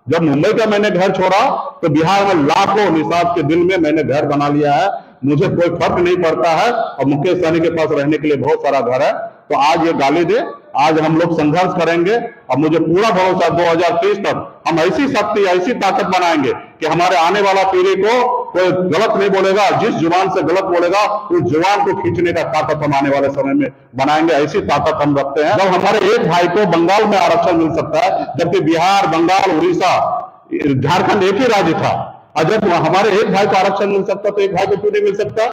जब मुंबई का मैंने घर छोड़ा तो बिहार में लाखों निषाद के दिल में मैंने घर बना लिया है। मुझे कोई फर्क नहीं पड़ता है और मुकेश सहनी के पास रहने के लिए बहुत सारा घर है। तो आज ये गाली दे, आज हम लोग संघर्ष करेंगे और मुझे पूरा भरोसा 2030 तक हम ऐसी शक्ति, ऐसी ताकत बनाएंगे कि हमारे आने वाला पीढ़ी को कोई गलत नहीं बोलेगा। जिस जुबान से गलत बोलेगा उस जुबान को खींचने का ताकत हम आने वाले समय में बनाएंगे। ऐसी ताकत हम रखते हैं। जब हमारे एक भाई को बंगाल में आरक्षण मिल सकता है, जबकि बिहार, बंगाल, उड़ीसा, झारखंड एक ही राज्य था, और जब हमारे एक भाई को आरक्षण मिल सकता तो एक भाई को क्यों नहीं मिल सकता?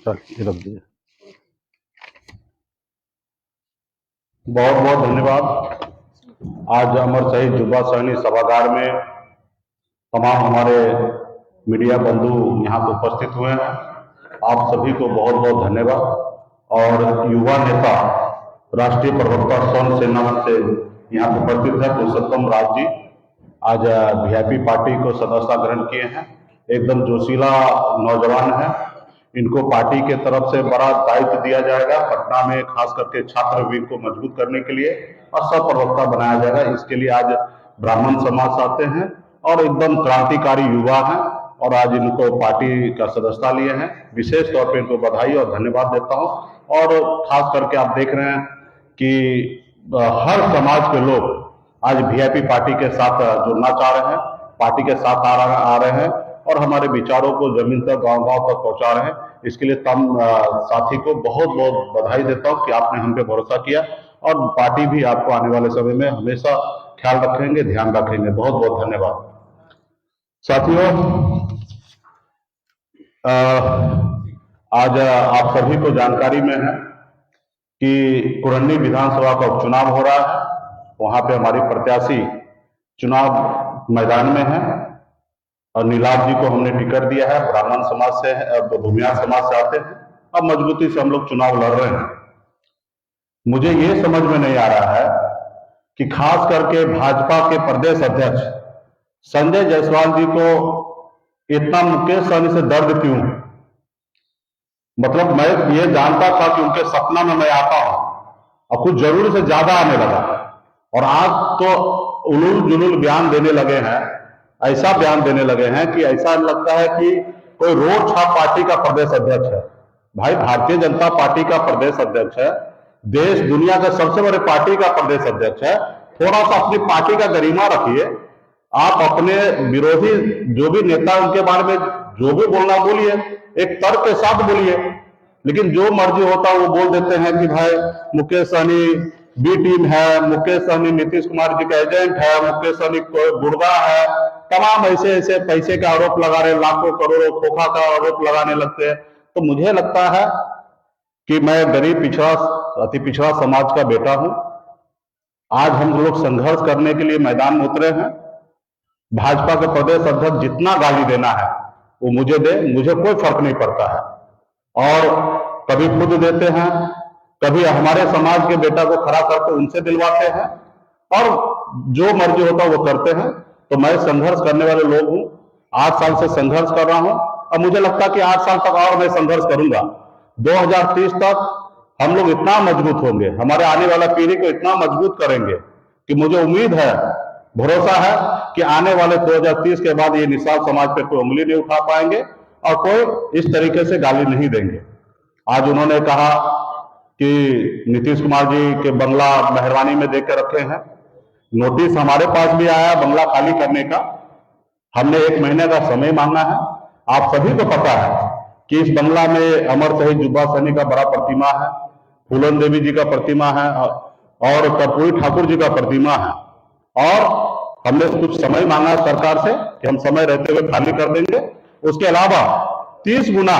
चल रख दीजिए। बहुत बहुत धन्यवाद। आज अमर शहीद जुब्बा सहनी सभागार में तमाम हमारे मीडिया बंधु यहाँ पर उपस्थित हुए हैं। आप सभी को बहुत बहुत धन्यवाद। और युवा नेता, राष्ट्रीय प्रवक्ता स्वर्ण सेना से यहाँ पर उपस्थित है पुरुषोत्तम राज जी, आज वीआईपी पार्टी को सदस्यता ग्रहण किए हैं। एकदम जोशीला नौजवान है। इनको पार्टी के तरफ से बड़ा दायित्व दिया जाएगा पटना में, खास करके छात्र विंग को मजबूत करने के लिए, और सह प्रवक्ता बनाया जाएगा। इसके लिए आज ब्राह्मण समाज आते हैं और एकदम क्रांतिकारी युवा हैं और आज इनको पार्टी का सदस्यता लिए हैं। विशेष तौर पर इनको बधाई और धन्यवाद देता हूं। और खास करके आप देख रहे हैं कि हर समाज के लोग आज वीआईपी पार्टी के साथ जुड़ना चाह रहे हैं, पार्टी के साथ आ रहे हैं और हमारे विचारों को जमीन तक, गांव-गांव तक पहुंचा रहे हैं। इसके लिए तमाम साथी को बहुत बहुत बधाई देता हूं कि आपने हम पे भरोसा किया, और पार्टी भी आपको आने वाले समय में हमेशा ख्याल रखेंगे, ध्यान रखेंगे। बहुत बहुत धन्यवाद। साथियों, आज आप सभी को जानकारी में है कि कुरन्नी विधानसभा का उपचुनाव हो रहा है। वहां पे हमारी प्रत्याशी चुनाव मैदान में है और नीलाभ जी को हमने टिकट दिया है। ब्राह्मण समाज से है, भूमियार समाज से आते हैं। अब मजबूती से हम लोग चुनाव लड़ रहे हैं। मुझे ये समझ में नहीं आ रहा है कि खास करके भाजपा के प्रदेश अध्यक्ष संजय जायसवाल जी को इतना मुकेश सहनी से दर्द क्यों? मतलब मैं ये जानता था कि उनके सपना में मैं आता हूं और कुछ जरूरी से ज्यादा आने लगा, और आज तो उलूल जुलूल बयान देने लगे हैं। ऐसा बयान देने लगे हैं कि ऐसा लगता है कि कोई रोड छाप पार्टी का प्रदेश अध्यक्ष है। भाई, भारतीय जनता पार्टी का प्रदेश अध्यक्ष है, देश दुनिया के सबसे बड़े पार्टी का प्रदेश अध्यक्ष है। थोड़ा सा अपनी पार्टी का गरिमा रखिए। आप अपने विरोधी जो भी नेता उनके बारे में जो भी बोलना बोलिए, एक तर्क के साथ बोलिए, लेकिन जो मर्जी होता है वो बोल देते हैं कि भाई मुकेश सहनी बी टीम है, मुकेश सहनी नीतीश कुमार जी का एजेंट है, मुकेश सहनी कोई गुर्गा है। तमाम ऐसे ऐसे पैसे का आरोप लगा रहे, लाखों करोड़ों खोखा का आरोप लगाने लगते हैं। तो मुझे लगता है कि मैं गरीब, पिछड़ा, अति पिछड़ा समाज का बेटा हूं। आज हम लोग संघर्ष करने के लिए मैदान में उतरे हैं। भाजपा के प्रदेश अध्यक्ष जितना गाली देना है वो मुझे दे, मुझे कोई फर्क नहीं पड़ता है। और कभी खुद देते हैं, कभी हमारे समाज के बेटा को खड़ा करके उनसे दिलवाते हैं, और जो मर्जी होता है वो करते हैं। तो मैं संघर्ष करने वाले लोग हूं। 8 साल से संघर्ष कर रहा हूं और मुझे लगता है कि 8 साल तक और मैं संघर्ष करूंगा। 2030 तक हम लोग इतना मजबूत होंगे, हमारे आने वाला पीढ़ी को इतना मजबूत करेंगे कि मुझे उम्मीद है, भरोसा है कि आने वाले 2030 के बाद ये निषाद समाज पे कोई उंगली नहीं उठा पाएंगे और कोई इस तरीके से गाली नहीं देंगे। आज उन्होंने कहा कि नीतीश कुमार जी के बंगला मेहरबानी में देकर रखे हैं। नोटिस हमारे पास भी आया बंगला खाली करने का। हमने 1 महीने का समय मांगा है। आप सभी को पता है कि इस बंगला में अमर शहीद जुब्बा सहनी का बड़ा प्रतिमा है, फूलन देवी जी का प्रतिमा है और कर्पूरी ठाकुर जी का प्रतिमा है। और हमने कुछ समय मांगा सरकार से कि हम समय रहते हुए खाली कर देंगे। उसके अलावा 30 गुना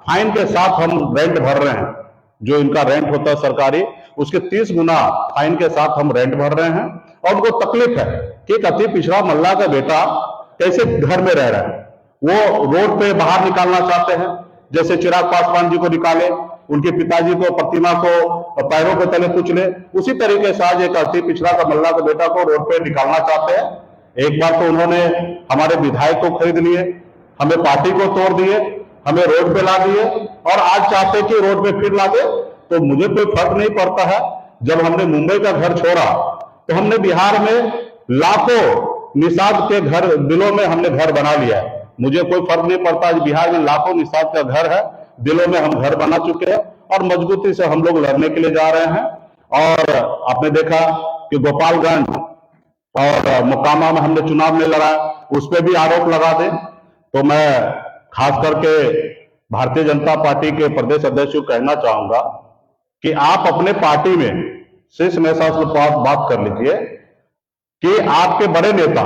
फाइन के साथ हम रेंट भर रहे हैं। जो इनका रेंट होता है सरकारी, उसके 30 गुना फाइन के साथ हम रेंट भर रहे हैं। और उनको तकलीफ है कि एक अति पिछड़ा मल्ला का बेटा कैसे घर में रह रहा है। वो रोड पे बाहर निकालना चाहते हैं, जैसे चिराग पासवान जी को निकाले, उनके पिताजी को, प्रतिमा को पैरों के तले कुचले, उसी तरीके से आज एक अति पिछड़ा का मल्ला का बेटा को रोड पे निकालना चाहते हैं। एक बार तो उन्होंने हमारे विधायक को खरीद लिए, हमें पार्टी को तोड़ दिए, हमें रोड पे ला दिए और आज चाहते कि रोड पे फिर ला दे। तो मुझे कोई फर्क नहीं पड़ता है। जब हमने मुंबई का घर छोड़ा तो हमने बिहार में लाखों निषाद के घर, दिलों में हमने घर बना लिया। मुझे कोई फर्क नहीं पड़ता, आज बिहार में लाखों निषाद का घर है, दिलों में हम घर बना चुके हैं और मजबूती से हम लोग लड़ने के लिए जा रहे हैं। और आपने देखा कि गोपालगंज और मोकामा में हमने चुनाव नहीं लड़ा, उस पर भी आरोप लगा दे। तो मैं खास करके भारतीय जनता पार्टी के प्रदेश अध्यक्ष को कहना चाहूंगा कि आप अपने पार्टी में शीर्ष नेता से बात कर लीजिए कि आपके बड़े नेता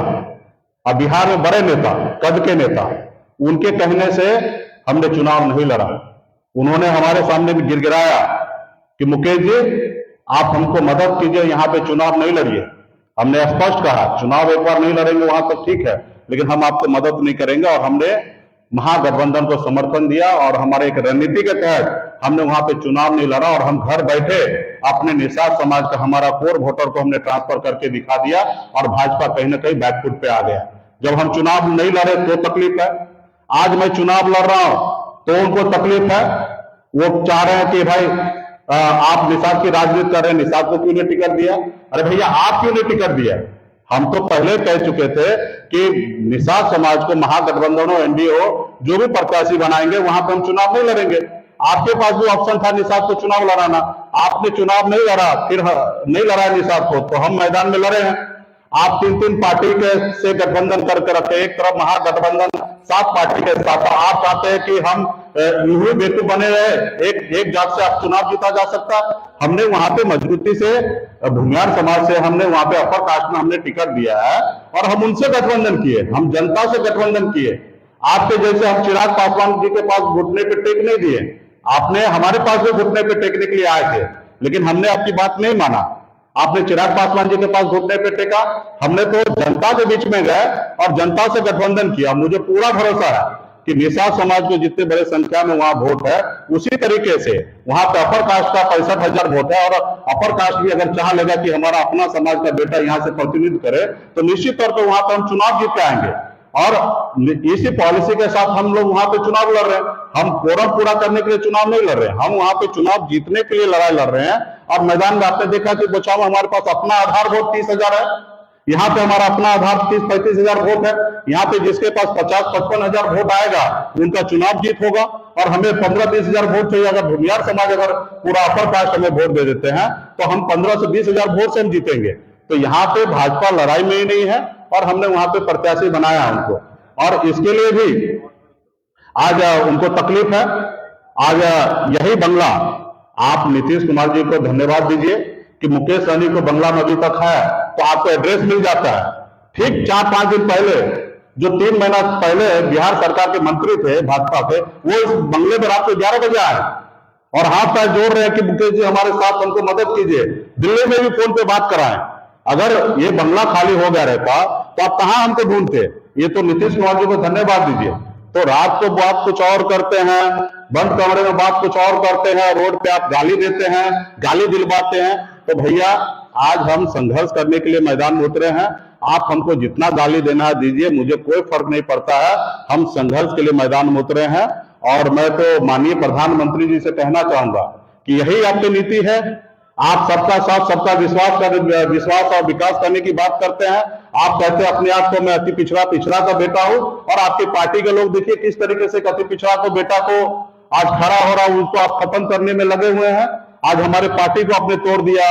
और बिहार में बड़े नेता, कद के नेता, उनके कहने से हमने चुनाव नहीं लड़ा। उन्होंने हमारे सामने भी गिड़गिड़ाया कि मुकेश जी आप हमको मदद कीजिए, यहाँ पे चुनाव नहीं लड़िए। हमने स्पष्ट कहा चुनाव एक बार नहीं लड़ेंगे वहां तक ठीक है, लेकिन हम आपको मदद नहीं करेंगे। और हमने महागठबंधन को समर्थन दिया और हमारे एक रणनीति के तहत हमने वहां पे चुनाव नहीं लड़ा और हम घर बैठे अपने निषाद समाज का हमारा कोर वोटर को हमने ट्रांसफर करके दिखा दिया और भाजपा कहीं ना कहीं बैकफुट पे आ गया। जब हम चुनाव नहीं लड़े तो तकलीफ है, आज मैं चुनाव लड़ रहा हूं तो उनको तकलीफ है। वो चाह रहे हैं कि भाई आप निषाद की राजनीति कर रहे हैं, निषाद को क्यों नहीं टिकट दिया? अरे भैया आप क्यों नहीं टिकट दिया? हम तो पहले कह चुके थे कि निषाद समाज को महागठबंधन हो, एनडीए हो, जो भी प्रत्याशी बनाएंगे वहां पे हम चुनाव नहीं लड़ेंगे। आपके पास भी ऑप्शन था निषाद को चुनाव लड़ाना, आपने चुनाव नहीं लड़ा, फिर नहीं लड़ा निषाद को, तो हम मैदान में लड़े हैं। आप तीन तीन पार्टी के से गठबंधन करके रखे, एक तरफ महागठबंधन 7 पार्टी के साथ, आप चाहते हैं कि हम यूं ही बेवकूफ बने रहे, एक जात से आप चुनाव जीता जा सकता। हमने वहां पे मजबूती से भूमियार समाज से हमने वहां पे अपर कास्ट में हमने टिकट दिया है और हम उनसे गठबंधन किए, हम जनता से गठबंधन किए। आपके जैसे हम चिराग पासवान जी के पास घुटने पे टेक नहीं दिए, आपने हमारे पास भी घुटने पे टेकने के लिए आए थे, लेकिन हमने आपकी बात नहीं माना। आपने चिराग पासवान जी के पास घुटने पे टेका, हमने तो जनता के बीच में गए और जनता से गठबंधन किया। मुझे पूरा भरोसा है कि निषाद समाज को जितने बड़े संख्या में वहां वोट है, उसी तरीके से वहां पे अपर कास्ट का 65,000 वोट है और अपर कास्ट भी अगर चाह लेगा कि हमारा अपना समाज का बेटा यहाँ से प्रतिनिधित्व करे तो निश्चित तौर पर वहां पर हम चुनाव जीत के आएंगे। और इसी पॉलिसी के साथ हम लोग वहां पे चुनाव लड़ रहे हैं। हम कोरम पूरा करने के लिए चुनाव नहीं लड़ रहे हैं, हम वहां पे चुनाव जीतने के लिए लड़ाई लड़ रहे हैं। और मैदान में आपने देखा कि बचाव में हमारे पास अपना आधार वोट 30,000 है, यहाँ पे हमारा अपना आधार 30-35,000 वोट है। यहाँ पे जिसके पास 50-55,000 वोट आएगा उनका चुनाव जीत होगा और हमें 15-20,000 वोट चाहिए। अगर भूमियार समाज अगर पूरा अपर कास्ट हमें वोट दे देते हैं तो हम 15 से 20,000 वोट से हम जीतेंगे। तो यहाँ पे भाजपा लड़ाई में ही नहीं है और हमने वहां पे प्रत्याशी बनाया उनको, और इसके लिए भी आज उनको तकलीफ है। आज यही बंगला आप नीतीश कुमार जी को धन्यवाद दीजिए कि मुकेश सहनी को बंगला में अभी तक है तो आपको एड्रेस मिल जाता है। ठीक 4-5 दिन पहले, जो 3 महीना पहले बिहार सरकार के मंत्री थे भाजपा के, वो इस बंगले में रात को 11 बजे आए और हाथ पैर जोड़ रहे हैं कि मुकेश जी हमारे साथ, हमको मदद कीजिए। दिल्ली में भी फोन पे बात कराएं। अगर ये बंगला खाली हो गया रहता तो आप कहां हमको ढूंढते? ये तो नीतीश कुमार जी को धन्यवाद दीजिए। तो रात को बात कुछ और करते हैं, बंद कमरे में बात कुछ और करते हैं, रोड पे आप गाली देते हैं, गाली दिलवाते हैं। तो भैया आज हम संघर्ष करने के लिए मैदान में उतरे हैं। आप हमको जितना गाली देना है दीजिए, मुझे कोई फर्क नहीं पड़ता है। हम संघर्ष के लिए मैदान में उतरे हैं और मैं तो माननीय प्रधानमंत्री जी से कहना चाहूंगा कि यही आपकी नीति है। आप सबका साथ सबका विश्वास और विकास करने की बात करते हैं। आप कहते हैं अपने आप को मैं अति पिछड़ा का बेटा हूं, और आपकी पार्टी के लोग देखिए किस तरीके से अति पिछड़ा को बेटा को आज खड़ा हो रहा है, उसको आप खत्म करने में लगे हुए हैं। आज हमारे पार्टी को आपने तोड़ दिया,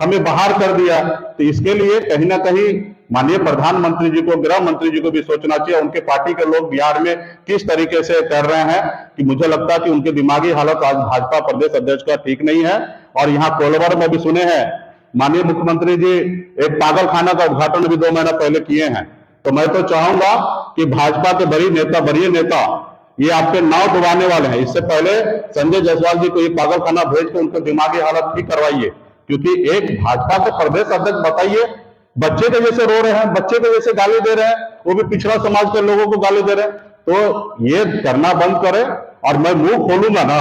हमें बाहर कर दिया। तो इसके लिए कहीं ना कहीं माननीय प्रधानमंत्री जी को, गृह मंत्री जी को भी सोचना चाहिए। उनके पार्टी के लोग बिहार में किस तरीके से कर रहे हैं कि मुझे लगता है कि उनकी दिमागी हालत आज भाजपा प्रदेश अध्यक्ष का ठीक नहीं है। और यहाँ कोलवर में भी सुने हैं माननीय मुख्यमंत्री जी एक पागल खाना का उद्घाटन भी 2 महीना पहले किए हैं। तो मैं तो चाहूंगा कि भाजपा के बड़े नेता ये आपके नाव डुबाने वाले हैं। इससे पहले संजय जायसवाल जी को ये पागल खाना भेज के उनकी दिमागी हालत ठीक करवाइए, क्योंकि एक भाजपा के प्रदेश अध्यक्ष बताइए बच्चे के जैसे रो रहे हैं, बच्चे के जैसे गाली दे रहे हैं, वो भी पिछड़ा समाज के लोगों को गाली दे रहे हैं। तो ये करना बंद करें, और मैं मुंह खोलूंगा ना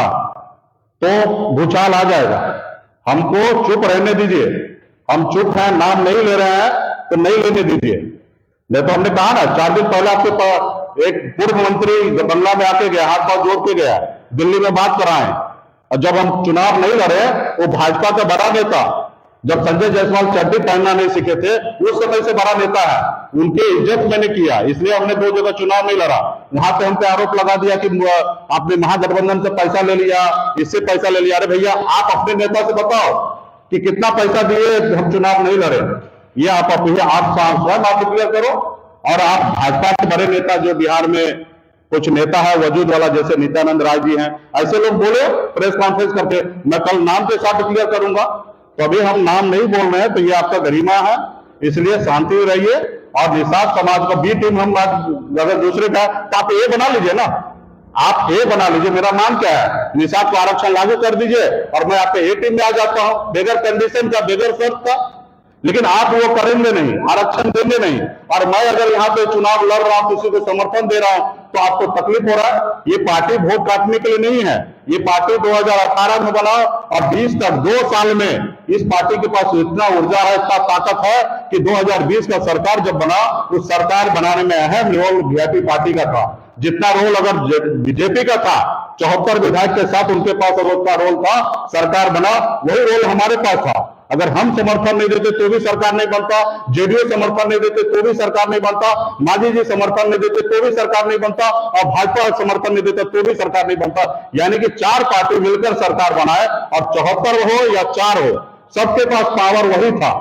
तो भूचाल आ जाएगा। हमको चुप रहने दीजिए, हम चुप हैं, नाम नहीं ले रहे हैं तो नहीं लेने दीजिए। नहीं तो हमने कहा ना 4 दिन पहले आपके एक पूर्व मंत्री बंगला में आके गया, हाथ पांव जोड़ के गया, दिल्ली में बात कराएं। और जब हम चुनाव नहीं लड़े, वो भाजपा का बड़ा नेता, जब संजय जायसवाल चड्डी पहनना नहीं सीखे थे, उस समय से बड़ा नेता है, उनकी इज्जत मैंने किया, इसलिए हमने 2 जगह चुनाव नहीं लड़ा। वहां पे हम पे आरोप लगा दिया कि आपने महागठबंधन से पैसा ले लिया, इससे पैसा ले लिया। अरे भैया, आप अपने नेता से बताओ कि कितना पैसा दिए हम चुनाव नहीं लड़े, ये आप स्वयं आप डिक्लेयर करो। और आप भाजपा के बड़े नेता जो बिहार में कुछ नेता है वजूद वाला, जैसे नित्यानंद राय जी हैं, ऐसे लोग बोले प्रेस कॉन्फ्रेंस करके, मैं कल नाम के साथ डिक्लेयर करूंगा। तो अभी हम नाम नहीं बोल रहे हैं, तो ये आपका गरिमा है, इसलिए शांति रहिए। और निषाद समाज का बी टीम हम अगर दूसरे का, तो आप ए बना लीजिए ना, आप ए बना लीजिए। मेरा नाम क्या है, निषाद को आरक्षण लागू कर दीजिए और मैं आपके ए टीम में आ जाता हूं, बगैर कंडीशन का, बगैर शर्त का। लेकिन आप वो करेंगे नहीं, आरक्षण देंगे नहीं। और मैं अगर यहाँ पे चुनाव लड़ रहा हूं, किसी को समर्थन दे रहा हूं, तो आपको तकलीफ हो रहा है। ये पार्टी वोट काटने के लिए नहीं है, ये पार्टी 2018 में बना और 20 तक 2 साल में इस पार्टी के पास इतना ऊर्जा है, इतना ताकत है कि 2020 का सरकार जब बना, उस सरकार बनाने में अहम रोल वीआईपी पार्टी का था। जितना रोल अगर बीजेपी का था, 74 विधायक के साथ उनके पास अगर उतना रोल था, सरकार बना, वही रोल हमारे पास था। अगर हम समर्थन नहीं देते तो भी सरकार नहीं बनता, जेडीयू समर्थन नहीं देते तो भी सरकार नहीं बनता, मांझी जी समर्थन नहीं देते तो भी सरकार नहीं बनता, और भाजपा समर्थन नहीं देता तो भी सरकार नहीं बनता। यानी कि 4 पार्टी मिलकर सरकार बनाए, और 74 हो या 4 हो, सबके पास पावर वही था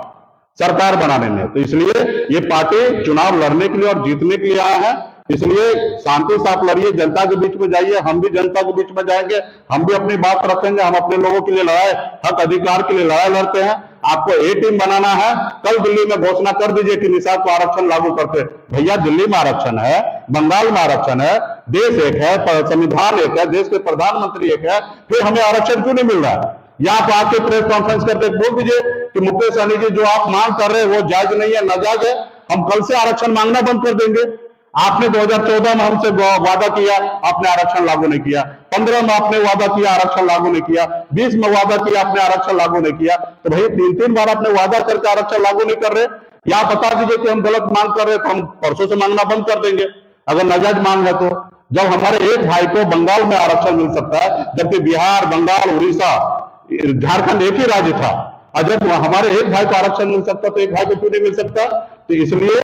सरकार बनाने में। तो इसलिए ये पार्टी चुनाव लड़ने के लिए और जीतने के लिए आया है। इसलिए शांति से आप लड़िए, जनता के बीच में जाइए, हम भी जनता के बीच में जाएंगे, हम भी अपनी बात रखेंगे। हम अपने लोगों के लिए लड़ाई, हक अधिकार के लिए लड़ाई लड़ते हैं। आपको ए टीम बनाना है, कल दिल्ली में घोषणा कर दीजिए कि निषाद को आरक्षण लागू करते। भैया, दिल्ली में आरक्षण है, बंगाल में आरक्षण है, देश एक है, संविधान एक है, देश के प्रधानमंत्री एक है, फिर हमें आरक्षण क्यों नहीं मिल रहा है? या आप आके प्रेस कॉन्फ्रेंस करके बोल दीजिए कि मुकेश सहनी जी, जो आप मांग कर रहे हैं वो जायज नहीं है, नाजायज है, हम कल से आरक्षण मांगना बंद कर देंगे। आपने 2014 में हमसे वादा किया, आपने आरक्षण लागू नहीं किया। 15 में आपने वादा किया, आरक्षण लागू नहीं किया। 20 में वादा किया, आपने आरक्षण लागू नहीं किया। तो भाई 3-3 बार आपने वादा करके आरक्षण लागू नहीं कर रहे, या बता दीजिए कि हम गलत मांग कर रहे, तो हम परसों से मांगना बंद कर देंगे अगर नाजायज मांग है तो। जब हमारे एक भाई को बंगाल में आरक्षण मिल सकता है, जबकि बिहार, बंगाल, उड़ीसा, झारखंड एक ही राज्य था, और जब हमारे एक भाई को आरक्षण मिल सकता तो एक भाई को क्यों नहीं मिल सकता? तो इसलिए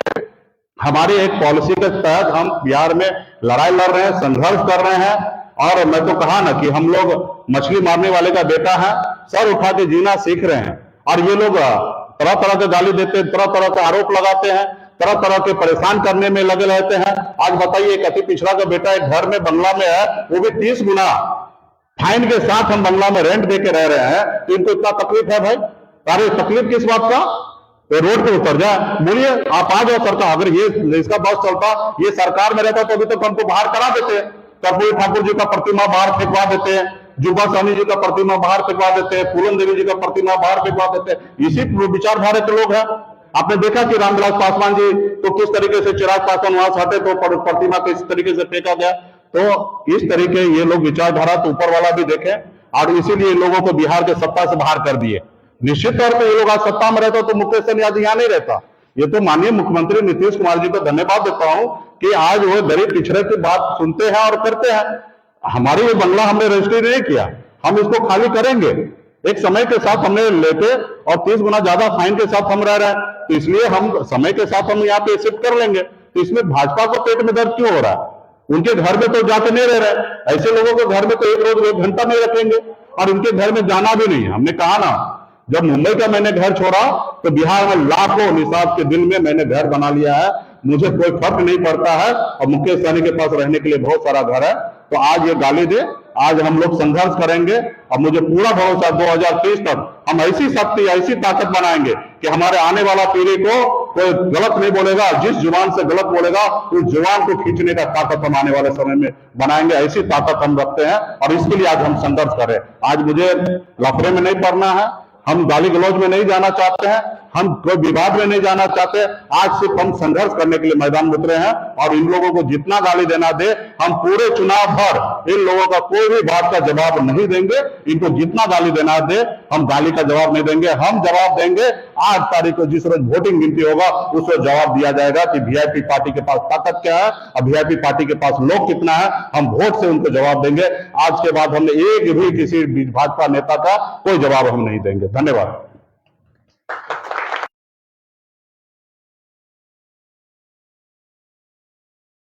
हमारी एक पॉलिसी के तहत हम बिहार में लड़ाई लड़ रहे हैं, संघर्ष कर रहे हैं। और मैं तो कहा ना कि हम लोग मछली मारने वाले का बेटा है, सर उठा के जीना सीख रहे हैं। और ये लोग तरह तरह के गाली देते हैं, तरह तरह के आरोप लगाते हैं, तरह तरह के परेशान करने में लगे रहते हैं। आज बताइए, एक अति पिछड़ा का बेटा एक घर में बंगला में है, वो भी 30 गुना फाइन के साथ हम बंगला में रेंट देके रह रहे हैं, तो इनको इतना तकलीफ है भाई? अरे तकलीफ किस बात का? तो रोड पे उतर जाए, बोलिए आप आ जाओ सरकार। अगर ये इसका बस चलता, ये सरकार में रहता, तो अभी तक हमको बाहर करा देते। कर्पूरी ठाकुर जी का प्रतिमा बाहर फेंकवा देते हैं, जुब्बा सहनी जी का प्रतिमा बाहर फेंकवा देते हैं, पूरन देवी जी का प्रतिमा बाहर फेंकवा देते हैं। इसी विचारधारा के लोग हैं। आपने देखा कि रामविलास पासवान जी तो किस तरीके से, चिराग पासवान वहां से हटे तो प्रतिमा किस तरीके से फेंका गया। तो इस तरीके ये लोग विचारधारा तो ऊपर वाला भी देखे, और इसीलिए लोगों को बिहार के सत्ता से बाहर कर दिए। निश्चित तौर पर ये लोग आज सत्ता में रहता तो मुकेश सहनी आज यहाँ नहीं रहता। ये तो माननीय मुख्यमंत्री नीतीश कुमार जी को धन्यवाद देता हूं कि आज वो गरीब पिछड़े की बात सुनते हैं और करते हैं। हमारी ये बंगला हमने रजिस्ट्री नहीं किया, हम इसको खाली करेंगे। एक समय के साथ हमने लेके और 30 गुना ज्यादा फाइन के साथ हम रह रहे हैं, तो इसलिए हम समय के साथ हम यहाँ पे शिफ्ट कर लेंगे। तो इसमें भाजपा को पेट में दर्द क्यों हो रहा है? उनके घर में तो जाके नहीं रह रहे, ऐसे लोगों के घर में तो एक रोज 1 घंटा नहीं रखेंगे, और उनके घर में जाना भी नहीं। हमने कहा ना, जब मुंबई का मैंने घर छोड़ा तो बिहार में लाखों निषाद के दिल में मैंने घर बना लिया है। मुझे कोई फर्क नहीं पड़ता है, और मुकेश सहनी के पास रहने के लिए बहुत सारा घर है। तो आज ये गाली दे, आज हम लोग संघर्ष करेंगे, और मुझे पूरा भरोसा 2030 तक हम ऐसी शक्ति, ऐसी ताकत बनाएंगे कि हमारे आने वाला पीढ़ी को कोई गलत नहीं बोलेगा। जिस जुबान से गलत बोलेगा, उस जुबान को खींचने का ताकत हम आने वाले समय में बनाएंगे। ऐसी ताकत हम रखते हैं, और इसके लिए आज हम संघर्ष करें। आज मुझे लफड़े में नहीं पड़ना है, हम गाली गलौज में नहीं जाना चाहते हैं। हम कोई विवाद में नहीं जाना चाहते। आज सिर्फ हम संघर्ष करने के लिए मैदान में उतरे हैं और इन लोगों को जितना गाली देना दे, हम पूरे चुनाव भर इन लोगों का कोई भी बात का जवाब नहीं देंगे। इनको जितना गाली देना दे, हम गाली का जवाब नहीं देंगे। हम जवाब देंगे 8 तारीख को, जिस रोज वोटिंग गिनती होगा उस रोज जवाब दिया जाएगा कि वीआईपी पार्टी के पास ताकत क्या है और वीआईपी पार्टी के पास लोग कितना है। हम वोट से उनको जवाब देंगे। आज के बाद हमने एक भी किसी भाजपा नेता का कोई जवाब हम नहीं देंगे। धन्यवाद।